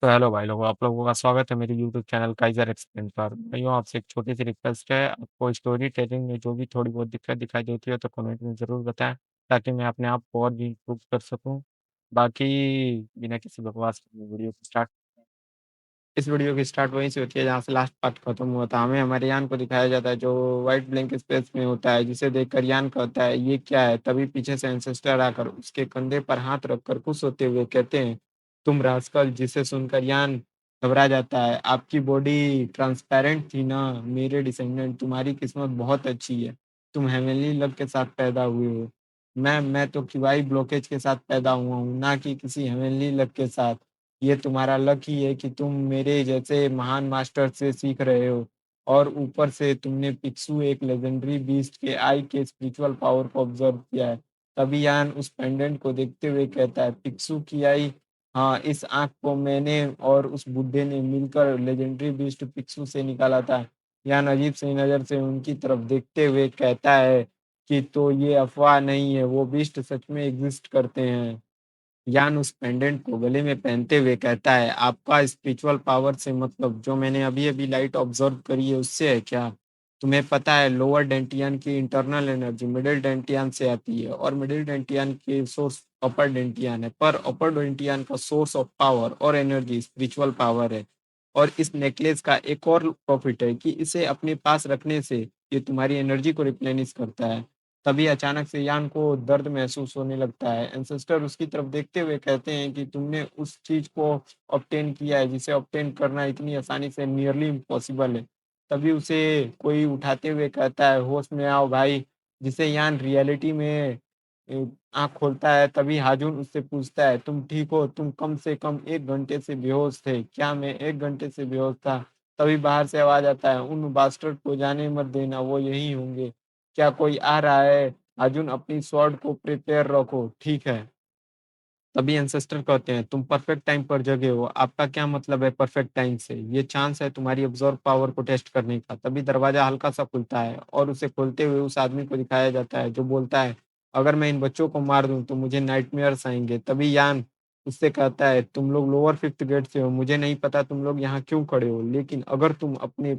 तो हेलो भाई लोगों, आप लोगों का स्वागत है मेरे यूट्यूब चैनल काइज़र एक्सप्लेन पर। भाइयों आपसे एक छोटी-सी रिक्वेस्ट है, आपको स्टोरी टेलिंग में जो भी थोड़ी बहुत दिक्कत दिखाई देती है तो कमेंट में ज़रूर बताएँ, ताकि मैं अपने आप को और भी इम्प्रूव कर सकूँ। बाकी बिना किसी बकवास के मैं वीडियो को स्टार्ट इस वीडियो की स्टार्ट वहीं से होती है जहाँ से लास्ट पार्ट खत्म हुआ था। हमें हमारे यान को दिखाया जाता है जो व्हाइट ब्लैंक स्पेस में होता है, जिसे देखकर यान कहता है ये क्या है? तभी पीछे से एंसेस्टर आकर उसके कंधे पर हाथ रखकर खुश होते हुए कहते हैं, तुम रास्कल, जिसे सुनकर यान घबरा जाता है। आपकी बॉडी ट्रांसपेरेंट थी ना मेरे डिसेंडेंट, तुम्हारी किस्मत बहुत अच्छी है। तुम हेवनली लव के साथ पैदा हुए हो। मैं तो किवाई ब्लॉकेज के साथ पैदा हुआ हूँ, ना कि किसी हेवनली लव के साथ। ये तुम्हारा लक ही है कि तुम मेरे जैसे महान मास्टर से सीख रहे हो और ऊपर से तुमने पिक्सू एक लेजेंडरी बीस्ट के आई के स्पिरिचुअल पावर को ऑब्जर्व किया है। तभी यान उस पेंडेंट को देखते हुए कहता है, पिक्सू की आई। हाँ, इस आंख को मैंने और उस बुड्ढे ने मिलकर लेजेंडरी बीस्ट पिक्सू से निकाला था। यान अजीब सी नजर से उनकी तरफ देखते हुए कहता है कि तो ये अफवाह नहीं है, वो बीस्ट सच में एग्जिस्ट करते हैं। यान उस पेंडेंट को गले में पहनते हुए कहता है, आपका स्पिरिचुअल पावर से मतलब जो मैंने अभी अभी लाइट ऑब्जर्व करी है उससे है क्या? तुम्हें पता है लोअर डेंटियन की इंटरनल एनर्जी मिडिल डेंटियन से आती है और मिडिल डेंटियन की सोर्स अपर डेंटियन है, पर अपर डेंटियन का सोर्स ऑफ पावर और एनर्जी स्पिरिचुअल पावर है। और इस नेकलेस का एक और प्रॉफिट है कि इसे अपने पास रखने से ये तुम्हारी एनर्जी को रिप्लेनिश करता है। तभी अचानक से यान को दर्द महसूस होने लगता है। एंसेस्टर उसकी तरफ देखते हुए कहते हैं कि तुमने उस चीज को ऑब्टेन किया है जिसे ऑब्टेन करना इतनी आसानी से नियरली इम्पॉसिबल है। तभी उसे कोई उठाते हुए कहता है, होश में आओ भाई। जिसे यान रियलिटी में आंख खोलता है। तभी हाजुन उससे पूछता है, तुम ठीक हो? तुम कम से कम 1 घंटे से बेहोश थे। क्या मैं 1 घंटे से बेहोश था? तभी बाहर से आवाज आता है, उन बास्टर्ड को जाने मत देना, वो यही होंगे। क्या कोई आ रहा है? अर्जुन, अपनी स्वॉर्ड को प्रिपेयर रखो, ठीक है? तभी एंसेस्टर कहते हैं, तुम परफेक्ट टाइम पर जगे हो। आपका क्या मतलब है परफेक्ट टाइम से? ये चांस है तुम्हारी ऑब्जर्व पावर को टेस्ट करने का। तभी दरवाजा हल्का सा खुलता है और उसे खोलते हुए उस आदमी को दिखाया जाता है जो बोलता है, अगर मैं इन बच्चों को मार दूं तो मुझे नाइटमेयर्स आएंगे। तभी यान उससे कहता है, तुम लोग लोअर फिफ्थ गेट से हो। मुझे नहीं पता तुम लोग यहाँ क्यों खड़े हो, लेकिन अगर तुम अपने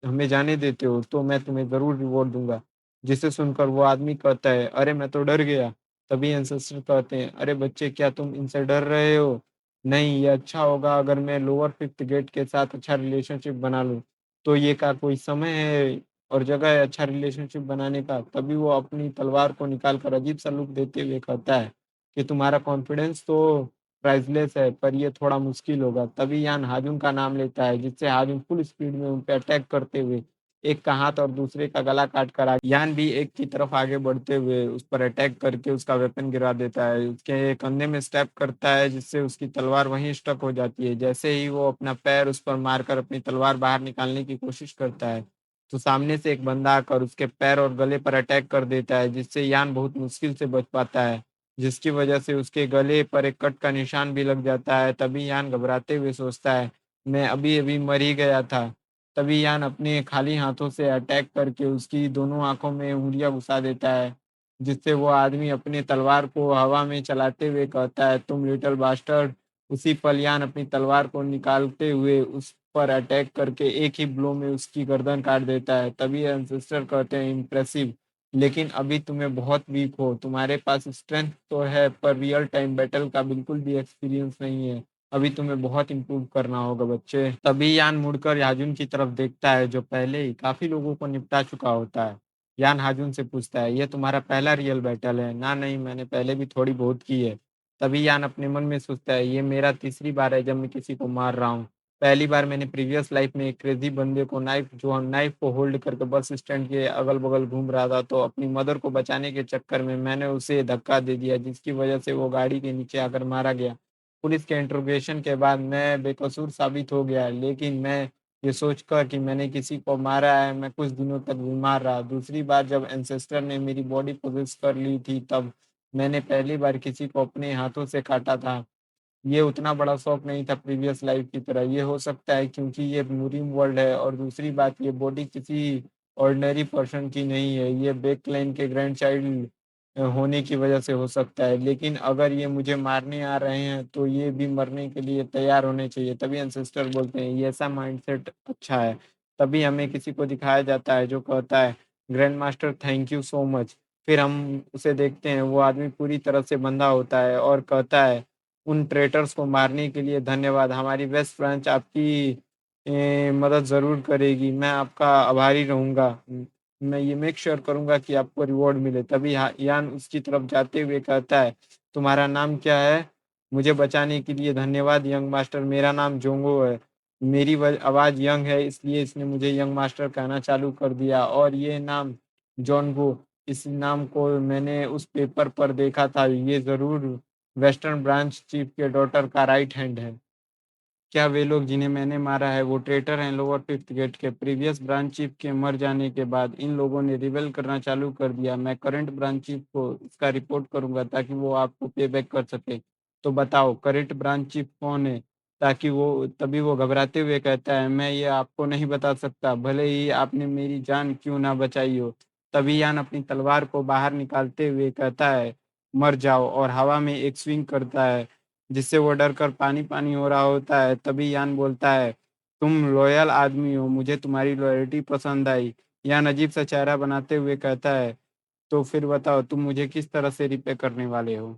हमें जाने देते हो तो मैं तुम्हें ज़रूर रिवॉर्ड दूँगा। जिसे सुनकर वो आदमी कहता है, अरे मैं तो डर गया। तभी एंसेस्टर कहते हैं, अरे बच्चे, क्या तुम इनसे डर रहे हो? नहीं, ये अच्छा होगा अगर मैं लोअर फिफ्थ गेट के साथ अच्छा रिलेशनशिप बना लूँ। तो ये का कोई समय है और जगह है अच्छा रिलेशनशिप बनाने का? तभी वो अपनी तलवार को निकाल कर अजीब-सा लुक देते हुए कहता है कि तुम्हारा कॉन्फिडेंस तो प्राइसलेस है, पर ये थोड़ा मुश्किल होगा। तभी यान हाजुन का नाम लेता है, जिससे हाजुन फुल स्पीड में उन पे अटैक करते हुए एक का हाथ और दूसरे का गला काट कर आगे यान भी एक की तरफ आगे बढ़ते हुए उस पर अटैक करके उसका वेपन गिरा देता है। उसके कंधे में स्टैब करता है, जिससे उसकी तलवार वहीं स्टक हो जाती है। जैसे ही वो अपना पैर उस पर मारकर अपनी तलवार बाहर निकालने की कोशिश करता है, तो सामने से एक बंदा आकर उसके पैर और गले पर अटैक कर देता है, जिससे यान बहुत मुश्किल से बच पाता है, जिसकी वजह से उसके गले पर एक कट का निशान भी लग जाता है। तभी यान घबराते हुए सोचता है, मैं अभी-अभी मर ही गया था। तभी यान अपने खाली हाथों से अटैक करके उसकी दोनों आँखों में उँगलियाँ घुसा देता है, जिससे वो आदमी अपनी तलवार को हवा में चलाते हुए कहता है, तुम लिटिल बास्टर्ड। उसी पल यान अपनी तलवार को निकालते हुए उस पर अटैक करके एक ही ब्लो में उसकी गर्दन काट देता है। तभी एंसेस्टर कहते हैं, इम्प्रेसिव, लेकिन अभी तुम्हें बहुत वीक हो। तुम्हारे पास स्ट्रेंथ तो है, पर रियल टाइम बैटल का बिल्कुल भी एक्सपीरियंस नहीं है। अभी तुम्हें बहुत इम्प्रूव करना होगा बच्चे। तभी यान मुड़कर याजुन की तरफ देखता है, जो पहले ही काफी लोगों को निपटा चुका होता है। यान हाजुन से पूछता है, ये तुम्हारा पहला रियल बैटल है ना? नहीं, मैंने पहले भी थोड़ी बहुत की है। तभी यान अपने मन में सोचता है, ये मेरा तीसरी बार है जब मैं किसी को मार रहा हूँ। पहली बार मैंने प्रीवियस लाइफ में एक क्रेजी बंदे को नाइफ को होल्ड करके बस स्टैंड के अगल-बगल घूम रहा था, तो अपनी मदर को बचाने के चक्कर में मैंने उसे धक्का दे दिया, जिसकी वजह से वो गाड़ी के नीचे आकर मारा गया। पुलिस के इंट्रोगेशन के बाद मैं बेकसूर साबित हो गया, लेकिन मैं ये सोचकर कि मैंने किसी को मारा है, मैं कुछ दिनों तक बीमार रहा। दूसरी बार जब एंसेस्टर ने मेरी बॉडी पोजेस कर ली थी, तब मैंने पहली बार किसी को अपने हाथों से काटा था। ये उतना बड़ा शौक नहीं था प्रीवियस लाइफ की तरह। ये हो सकता है क्योंकि ये मुरीम वर्ल्ड है, और दूसरी बात, ये बॉडी किसी ऑर्डिनरी पर्सन की नहीं है। ये बैकलाइन के ग्रैंड चाइल्ड होने की वजह से हो सकता है। लेकिन अगर ये मुझे मारने आ रहे हैं तो ये भी मरने के लिए तैयार होने चाहिए। तभी एंसेस्टर बोलते हैं ये ऐसा माइंडसेट अच्छा है। तभी हमें किसी को दिखाया जाता है जो कहता है grand master thank you so much. फिर हम उसे देखते हैं वो आदमी पूरी तरह से बंधा होता है और कहता है उन ट्रेटर्स को मारने के लिए धन्यवाद। हमारी वेस्ट ब्रांच आपकी मदद ज़रूर करेगी। मैं आपका आभारी रहूँगा। मैं ये मेक श्योर करूँगा कि आपको रिवॉर्ड मिले। तभी यान उसकी तरफ जाते हुए कहता है तुम्हारा नाम क्या है? मुझे बचाने के लिए धन्यवाद यंग मास्टर। मेरा नाम जोंगो है। मेरी आवाज़ यंग है इसलिए इसने मुझे यंग मास्टर कहना चालू कर दिया। और ये नाम जॉनगो, इस नाम को मैंने उस पेपर पर देखा था। ये ज़रूर वेस्टर्न ब्रांच चीफ के डॉटर का राइट हैंड है। क्या वे लोग जिन्हें मैंने मारा है वो ट्रेटर हैं? लोअर फिफ्थ गेट के प्रीवियस ब्रांच चीफ के मर जाने के बाद इन लोगों ने रिबेल करना चालू कर दिया। मैं करंट ब्रांच चीफ को इसका रिपोर्ट करूंगा ताकि वो आपको पे बैक कर सके। तो बताओ करंट ब्रांच चीफ कौन है? ताकि वो तभी वो घबराते हुए कहता है मैं ये आपको नहीं बता सकता भले ही आपने मेरी जान क्यों ना बचाई हो। तभी यान अपनी तलवार को बाहर निकालते हुए कहता है मर जाओ और हवा में एक स्विंग करता है जिससे वो डर कर पानी पानी हो रहा होता है। तभी यान बोलता है तुम लॉयल आदमी हो, मुझे तुम्हारी लॉयल्टी पसंद आई। यान अजीब सा चेहरा बनाते हुए कहता है तो फिर बताओ तुम मुझे किस तरह से रिपे करने वाले हो?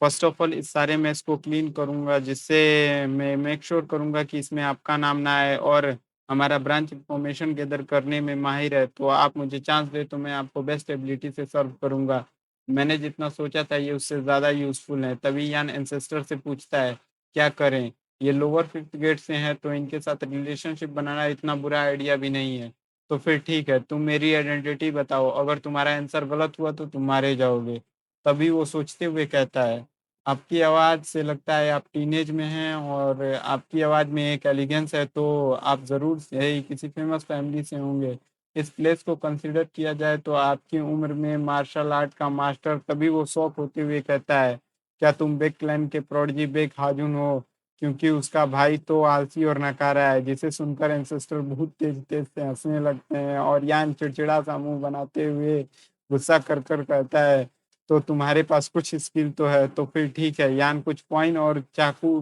फर्स्ट ऑफ ऑल इस सारे मैं इसको क्लीन करूंगा जिससे मैं मेक श्योर करूंगा कि इसमें आपका नाम ना आए और हमारा ब्रांच इंफॉर्मेशन गैदर करने में माहिर है। तो आप मुझे चांस दे तो मैं आपको बेस्ट एबिलिटी से सर्व करूंगा। मैंने जितना सोचा था ये उससे ज़्यादा यूज़फुल है। तभी यान एंसेस्टर से पूछता है क्या करें? ये लोअर फिफ्थ गेट से हैं तो इनके साथ रिलेशनशिप बनाना इतना बुरा आइडिया भी नहीं है। तो फिर ठीक है तुम मेरी आइडेंटिटी बताओ, अगर तुम्हारा आंसर गलत हुआ तो तुम मारे जाओगे। तभी वो सोचते हुए कहता है आपकी आवाज़ से लगता है आप टीनेज में हैं और आपकी आवाज़ में एक एलिगेंस है तो आप ज़रूर से ही किसी फेमस फैमिली से होंगे। इस प्लेस को कंसीडर किया जाए तो आपकी उम्र में मार्शल आर्ट का मास्टर। तभी वो शौक होते हुए कहता है क्या तुम बेक क्लैन के प्रोडजी बेक हाजुन हो? क्योंकि उसका भाई तो आलसी और नकारा है। जिसे सुनकर एंसेस्टर बहुत तेज तेज से हंसने लगते हैं और यान चिड़चिड़ा सा मुंह बनाते हुए गुस्सा कर कर कहता है तो तुम्हारे पास कुछ स्किल तो है। तो फिर ठीक है। यान कुछ कॉइन और चाकू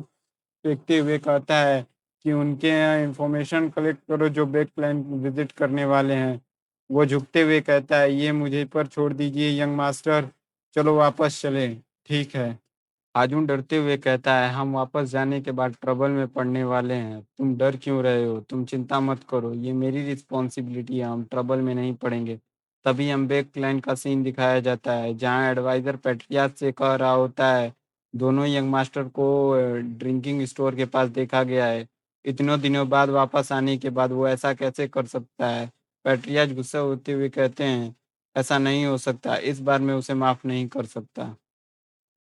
फेंकते हुए कहता है कि उनके यहाँ इंफॉर्मेशन कलेक्ट करो जो बैक प्लान विजिट करने वाले हैं। वो झुकते हुए कहता है ये मुझे पर छोड़ दीजिए यंग मास्टर, चलो वापस चलें। ठीक है। आजुन डरते हुए कहता है हम वापस जाने के बाद ट्रबल में पड़ने वाले हैं। तुम डर क्यों रहे हो? तुम चिंता मत करो, ये मेरी रिस्पॉन्सिबिलिटी है, हम ट्रबल में नहीं पड़ेंगे। तभी हम बैक क्लाइंट का सीन दिखाया जाता है जहां एडवाइजर पेट्रियाज से कह रहा होता है दोनों यंग मास्टर को ड्रिंकिंग स्टोर के पास देखा गया है। इतनों दिनों बाद वापस आने के बाद वो ऐसा कैसे कर सकता है? पेट्रियाज गुस्सा होते हुए कहते हैं ऐसा नहीं हो सकता, इस बार मैं उसे माफ नहीं कर सकता।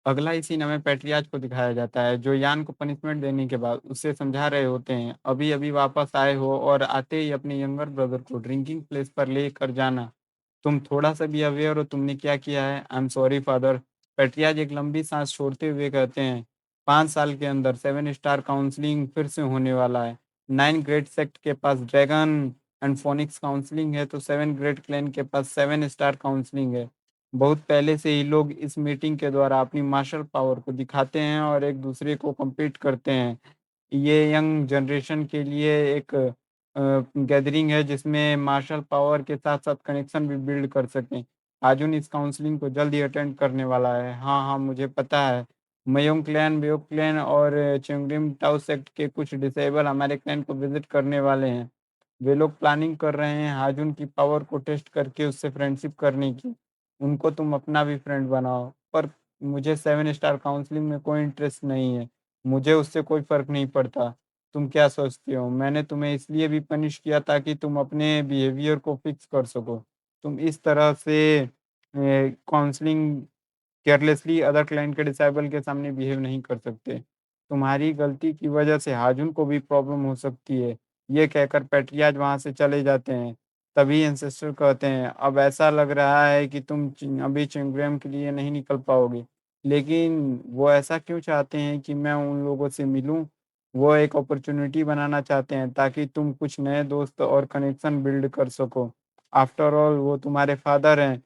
अगला ही सीन हमें पैट्रियाज को दिखाया जाता है जो यान को पनिशमेंट देने के बाद उससे समझा रहे होते हैं अभी अभी वापस आए हो और आते ही अपने यंगर ब्रदर को ड्रिंकिंग प्लेस पर लेकर जाना। तुम थोड़ा सा भी अवेयर हो तुमने क्या किया है? I am sorry father. पैट्रियाज एक लंबी सांस छोड़ते हुए कहते हैं 5 साल के अंदर 7 स्टार काउंसलिंग फिर से होने वाला है। 9 ग्रेड सेक्ट के पास ड्रैगन एंड फोनिक्स काउंसलिंग है तो 7 ग्रेड क्लैन के पास 7 स्टार काउंसलिंग है। बहुत पहले से ही लोग इस मीटिंग के द्वारा अपनी मार्शल पावर को दिखाते हैं और एक दूसरे को compete करते हैं। ये यंग जनरेशन के लिए एक गैदरिंग है जिसमें मार्शल पावर के साथ साथ कनेक्शन भी बिल्ड कर सकें। आजुन इस काउंसलिंग को जल्द ही अटेंड करने वाला है। हाँ हाँ मुझे पता है। मयोंग क्लैन, बेओक क्लैन और चंगरिम टाउ सेक्ट के कुछ डिसेबल हमारे क्लैन को विजिट करने वाले हैं। वे लोग प्लानिंग कर रहे हैं हाजुन की पावर को टेस्ट करके उससे फ्रेंडशिप करने की। उनको तुम अपना भी फ्रेंड बनाओ। पर मुझे 7 स्टार काउंसलिंग में कोई इंटरेस्ट नहीं है। मुझे उससे कोई फ़र्क नहीं पड़ता। तुम क्या सोचते हो? मैंने तुम्हें इसलिए भी पनिश किया ताकि तुम अपने बिहेवियर को फिक्स कर सको। तुम इस तरह से काउंसलिंग केयरलेसली अदर क्लाइंट के डिसेबल के सामने बिहेव नहीं कर सकते। तुम्हारी गलती की वजह से हाजुन को भी प्रॉब्लम हो सकती है। ये कहकर पैट्रियाज वहाँ से चले जाते हैं। तभी एंसेस्टर कहते हैं अब ऐसा लग रहा है कि तुम अभी चिंगम के लिए नहीं निकल पाओगे। लेकिन वो ऐसा क्यों चाहते हैं कि मैं उन लोगों से मिलूं? वो एक अपॉर्चुनिटी बनाना चाहते हैं ताकि तुम कुछ नए दोस्त और कनेक्शन बिल्ड कर सको। आफ्टर ऑल वो तुम्हारे फादर हैं।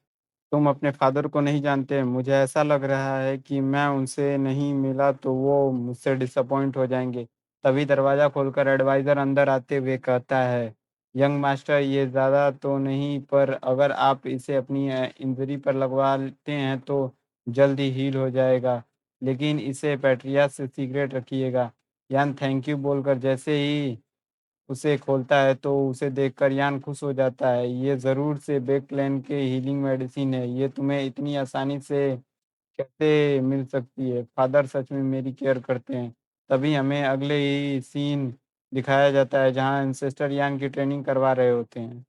तुम अपने फ़ादर को नहीं जानते। मुझे ऐसा लग रहा है कि मैं उनसे नहीं मिला तो वो मुझसे डिसअपॉइंट हो जाएँगे। तभी दरवाज़ा खोलकर एडवाइज़र अंदर आते हुए कहता है, यंग मास्टर ये ज़्यादा तो नहीं पर अगर आप इसे अपनी इंजरी पर लगवाते हैं तो जल्द ही हील हो जाएगा। लेकिन इसे पैट्रिया से सीक्रेट रखिएगा। यान थैंक यू बोलकर जैसे ही उसे खोलता है तो उसे देखकर यान खुश हो जाता है। ये ज़रूर से बेकलेन के हीलिंग मेडिसिन है। ये तुम्हें इतनी आसानी से कैसे मिल सकती है? फादर सच में मेरी केयर करते हैं। तभी हमें अगले ही सीन दिखाया जाता है जहाँ एंसेस्टर यान की ट्रेनिंग करवा रहे होते हैं।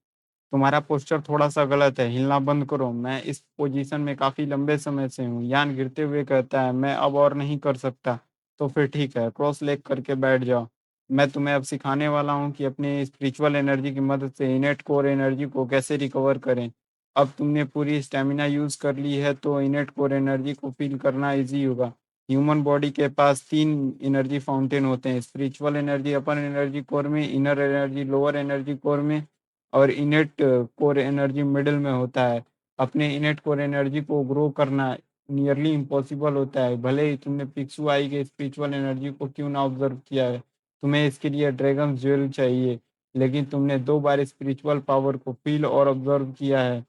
तुम्हारा पोस्चर थोड़ा-सा गलत है, हिलना बंद करो। मैं इस पोजीशन में काफ़ी लंबे समय से हूँ। यान गिरते हुए कहता है, मैं अब और नहीं कर सकता। तो फिर ठीक है, क्रॉस लेग करके बैठ जाओ। मैं तुम्हें अब सिखाने वाला हूँ कि अपनी स्पिरिचुअल एनर्जी की मदद से इनेट कोर एनर्जी को कैसे रिकवर करें। अब तुमने पूरी स्टैमिना यूज़ कर ली है तो इनेट कोर एनर्जी को फ़ील करना ईज़ी होगा। ह्यूमन बॉडी के पास 3 एनर्जी फाउंटेन होते हैं, स्पिरिचुअल एनर्जी अपर एनर्जी कोर में, inner energy lower energy core में और इनेट कोर एनर्जी मिडल में होता है। अपने इनेट कोर एनर्जी को ग्रो करना नियरली इम्पॉसिबल होता है, भले ही तुमने पिक्सू आई के स्पिरिचुअल एनर्जी को क्यों ना ऑब्ज़र्व किया है। तुम्हें इसके लिए ड्रैगन्स ज्वेल चाहिए, लेकिन तुमने 2 बार स्पिरिचुअल पावर को फ़ील और ऑब्ज़र्व किया है,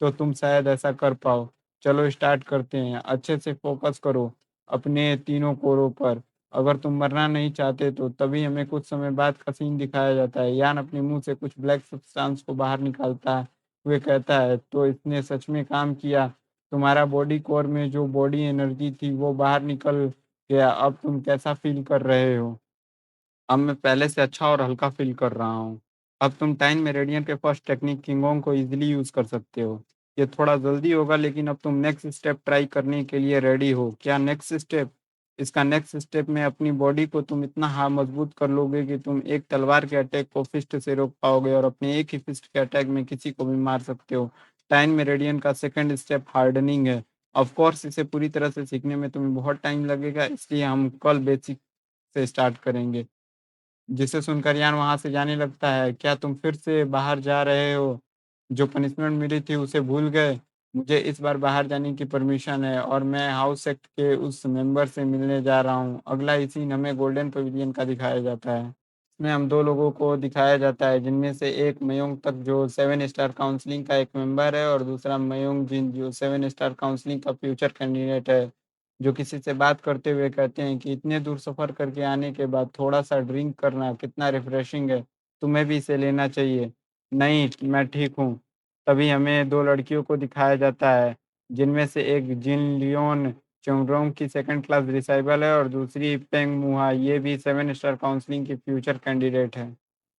तो तुम शायद ऐसा कर पाओ। चलो स्टार्ट करते हैं, अच्छे से फ़ोकस करो अपने तीनों कोरों पर। अगर तुम मरना नहीं चाहते तो तभी हमें कुछ समय बाद का सीन दिखाया जाता है। यान अपने मुँह से कुछ ब्लैक सब्सटेंस को बाहर निकालता हुए कहता है, तो इसने सच में काम किया। तुम्हारा बॉडी कोर में जो बॉडी एनर्जी थी वो बाहर निकल गया। अब तुम कैसा फ़ील कर रहे हो? अब मैं पहले से अच्छा और हल्का फ़ील कर रहा हूँ। अब तुम टाइम मेरेडियन के फर्स्ट टेक्निक किंगोंग को ईज़िली यूज़ कर सकते हो। ये थोड़ा जल्दी होगा लेकिन अब तुम नेक्स्ट स्टेप ट्राई करने के लिए रेडी हो। क्या नेक्स्ट स्टेप? इसका नेक्स्ट स्टेप में अपनी बॉडी को तुम इतना मजबूत कर लोगे कि तुम एक तलवार के अटैक को फिस्ट से रोक पाओगे और अपने एक ही फिस्ट के अटैक में किसी को भी मार सकते हो। टाइम मेरेडियन का सेकंड स्टेप हार्डनिंग है। ऑफ कोर्स इसे पूरी तरह से सीखने में तुम्हें बहुत टाइम लगेगा, इसलिए हम कल बेसिक से स्टार्ट करेंगे। जिसे सुनकर यान वहाँ से जाने लगता है। क्या तुम फिर से बाहर जा रहे हो? जो पनिशमेंट मिली थी उसे भूल गए? मुझे इस बार बाहर जाने की परमिशन है और मैं हाउस सेक्ट के उस मेंबर से मिलने जा रहा हूँ। अगला ही सीन हमें गोल्डन पवेलियन का दिखाया जाता है। इसमें हम 2 लोगों को दिखाया जाता है जिनमें से एक मयोंग तक जो 7 स्टार काउंसलिंग का एक मेंबर है और दूसरा मयोंग जिन जो 7 स्टार काउंसलिंग का फ्यूचर कैंडिडेट है। जो किसी से बात करते हुए कहते हैं कि इतने दूर सफ़र करके आने के बाद थोड़ा-सा ड्रिंक करना कितना रिफ्रेशिंग है, तुम्हें भी इसे लेना चाहिए। नहीं, मैं ठीक हूँ। तभी हमें 2 लड़कियों को दिखाया जाता है, जिनमें से एक जिन लियोन चोंगडोंग की सेकंड क्लास डिसाइपल है और दूसरी पेंग मुहा, ये भी 7 स्टार काउंसलिंग की फ्यूचर कैंडिडेट है।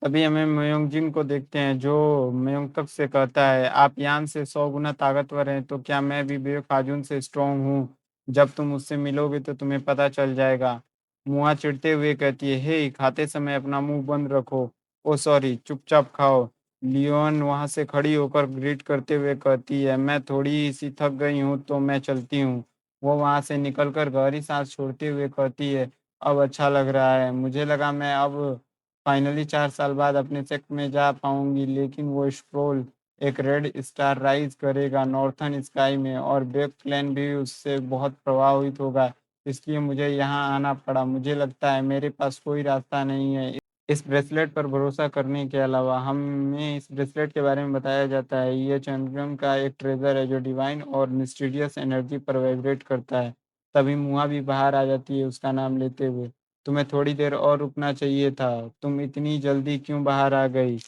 तभी हमें मयोंगजिन को देखते हैं जो मयोंगतक से कहता है, आप यान से 100 गुना ताकतवर हैं, तो क्या मैं भी बेओ से स्ट्रॉन्ग हूँ? जब तुम उससे मिलोगे तो तुम्हें पता चल जाएगा। मुआ चिढ़ते हुए कहती है, हे! खाते समय अपना मुँह बंद रखो। ओह सॉरी, चुपचाप खाओ। लियोन वहाँ से खड़ी होकर ग्रीट करते हुए कहती है, मैं थोड़ी-सी थक गई हूँ तो मैं चलती हूँ। वो वहाँ से निकलकर गहरी साँस छोड़ते हुए कहती है, अब अच्छा लग रहा है। मुझे लगा मैं अब फाइनली 4 साल बाद अपने सेक्ट में जा पाऊँगी, लेकिन वो स्क्रोल एक रेड स्टार राइज़ करेगा नॉर्थर्न स्काई में और बेक क्लैन भी उससे बहुत प्रभावित होगा, इसलिए मुझे यहाँ आना पड़ा। मुझे लगता है मेरे पास कोई रास्ता नहीं है इस ब्रेसलेट पर भरोसा करने के अलावा। हमें इस ब्रेसलेट के बारे में बताया जाता है, ये चंद्रम का एक ट्रेज़र है जो डिवाइन और मिस्टीरियस एनर्जी पर वाइब्रेट करता है। तभी मुआ भी बाहर आ जाती है उसका नाम लेते हुए। तुम्हें थोड़ी देर और रुकना चाहिए था, तुम इतनी जल्दी क्यों बाहर आ गई?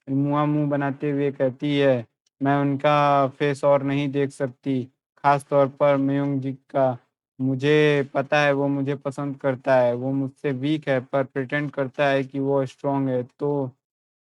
मुआ मुँह बनाते हुए कहती है, मैं उनका फेस और नहीं देख सकती, ख़ास तौर पर मयूंग जी का। मुझे पता है वो मुझे पसंद करता है, वो मुझसे वीक है पर प्रिटेंड करता है कि वो स्ट्रॉन्ग है। तो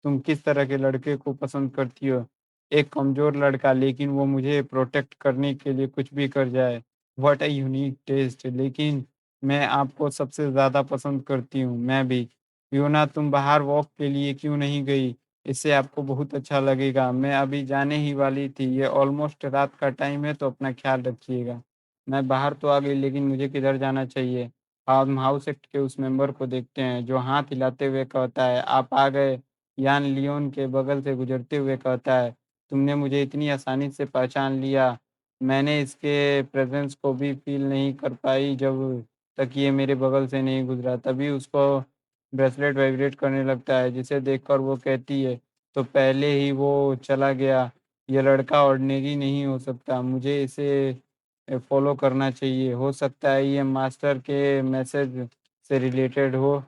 तुम किस तरह के लड़के को पसंद करती हो? एक कमज़ोर लड़का लेकिन वो मुझे प्रोटेक्ट करने के लिए कुछ भी कर जाए। What a unique test! लेकिन मैं आपको सबसे ज़्यादा पसंद करती हूँ, मैं भी। फियोना तुम बाहर वॉक के लिए क्यों नहीं गई? इससे आपको बहुत अच्छा लगेगा। मैं अभी जाने ही वाली थी, ये ऑलमोस्ट रात का टाइम है तो अपना ख़्याल रखिएगा। मैं बाहर तो आ गई लेकिन मुझे किधर जाना चाहिए? हम हाउस एक्ट के उस मेंबर को देखते हैं जो हाथ हिलाते हुए कहता है, आप आ गए। यान लियोन के बगल से गुजरते हुए कहता है, तुमने मुझे इतनी आसानी से पहचान लिया। मैंने इसके प्रेज़ेंस को भी फ़ील नहीं कर पाई जब तक ये मेरे बगल से नहीं गुज़रा। तभी उसको ब्रेसलेट वाइब्रेट करने लगता है, जिसे देखकर वो कहती है, "तो पहले ही वो चला गया। ये लड़का ऑर्डिनरी नहीं हो सकता। मुझे इसे फ़ॉलो करना चाहिए। हो सकता है ये मास्टर के मैसेज से रिलेटेड हो।"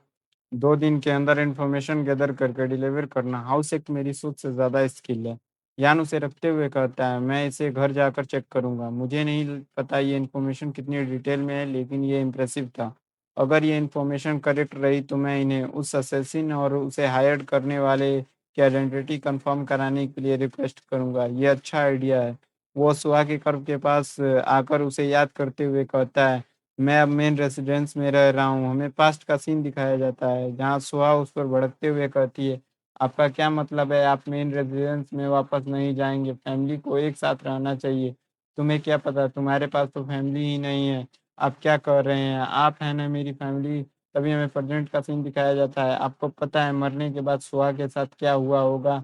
2 दिन के अंदर इन्फॉर्मेशन गैदर करके डिलीवर करना हाउस एक मेरी सोच से ज़्यादा स्किल है। यान उसे रखते हुए कहता है, मैं इसे घर जाकर चेक करूँगा। मुझे नहीं पता ये इन्फॉर्मेशन कितनी डिटेल में है, लेकिन ये इम्प्रेसिव था। अगर ये इन्फॉर्मेशन करेक्ट रही तो मैं इन्हें उस असैसिन और उसे हायर करने वाले की आइडेंटिटी कंफर्म कराने के लिए रिक्वेस्ट करूँगा। ये अच्छा आइडिया है। वो सुहा के कर्व के पास आकर उसे याद करते हुए कहता है, मैं अब मेन रेसिडेंस में रह रहा हूँ। हमें पास्ट का सीन दिखाया जाता है, जहाँ सुहा उस पर भड़कते हुए कहती है, आपका क्या मतलब है? आप मेन रेज़िडेंस में वापस नहीं जाएँगे, फैमिली को एक साथ रहना चाहिए। तुम्हें क्या पता? तुम्हारे पास तो फैमिली ही नहीं है। आप क्या कह रहे हैं? आप हैं ना मेरी फैमिली। तभी हमें प्रेज़ेंट का सीन दिखाया जाता है। आपको पता है मरने के बाद सुहा के साथ क्या हुआ होगा?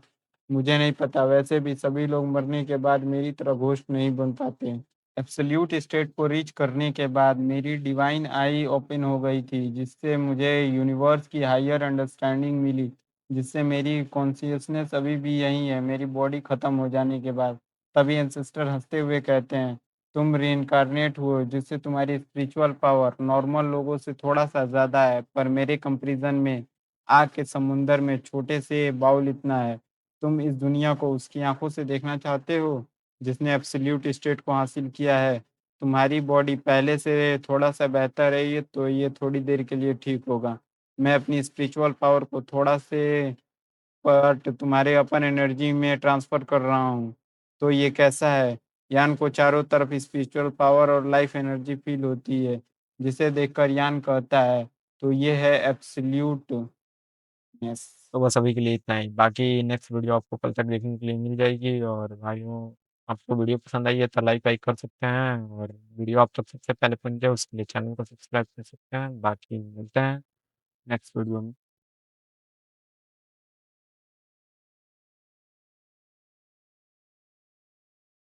मुझे नहीं पता। वैसे भी सभी लोग मरने के बाद मेरी तरह घोस्ट नहीं बन पाते। एब्सोल्यूट स्टेट को रीच करने के बाद मेरी डिवाइन आई ओपन हो गई थी, जिससे मुझे यूनिवर्स की हायर अंडरस्टैंडिंग मिली। जिससे मेरी कॉन्शियसनेस अभी भी यही है, मेरी बॉडी ख़त्म हो जाने के बाद। तभी एंसेस्टर हँसते हुए कहते हैं, तुम रीइन्कार्नेट हुए, जिससे तुम्हारी स्पिरिचुअल पावर नॉर्मल लोगों से थोड़ा-सा ज़्यादा है, पर मेरे कंपैरिज़न में आग के समुंदर में छोटे से बाउल इतना है। तुम इस दुनिया को उसकी आँखों से देखना चाहते हो, जिसने एब्सोल्यूट स्टेट को हासिल किया है। तुम्हारी बॉडी पहले से थोड़ा-सा बेहतर है ये, तो ये थोड़ी देर के लिए ठीक होगा। मैं अपनी स्पिरिचुअल पावर को थोड़ा से पार्ट तुम्हारे अपन एनर्जी में ट्रांसफ़र कर रहा हूँ। तो ये कैसा है? यान को चारों तरफ स्पिरिचुअल पावर और लाइफ एनर्जी फ़ील होती है, जिसे देखकर यान कहता है, तो ये है एब्सोल्यूटनेस। तो बस अभी के लिए इतना ही। बाकी नेक्स्ट वीडियो आपको कल तक देखने के लिए मिल जाएगी और भाइयों आपको वीडियो पसंद आई है तो लाइक वाइक कर सकते हैं और वीडियो आप तक सबसे पहले पहुँचे उसके लिए चैनल को सब्सक्राइब कर सकते हैं। बाकी मिलते हैं नेक्स्ट वीडियो में।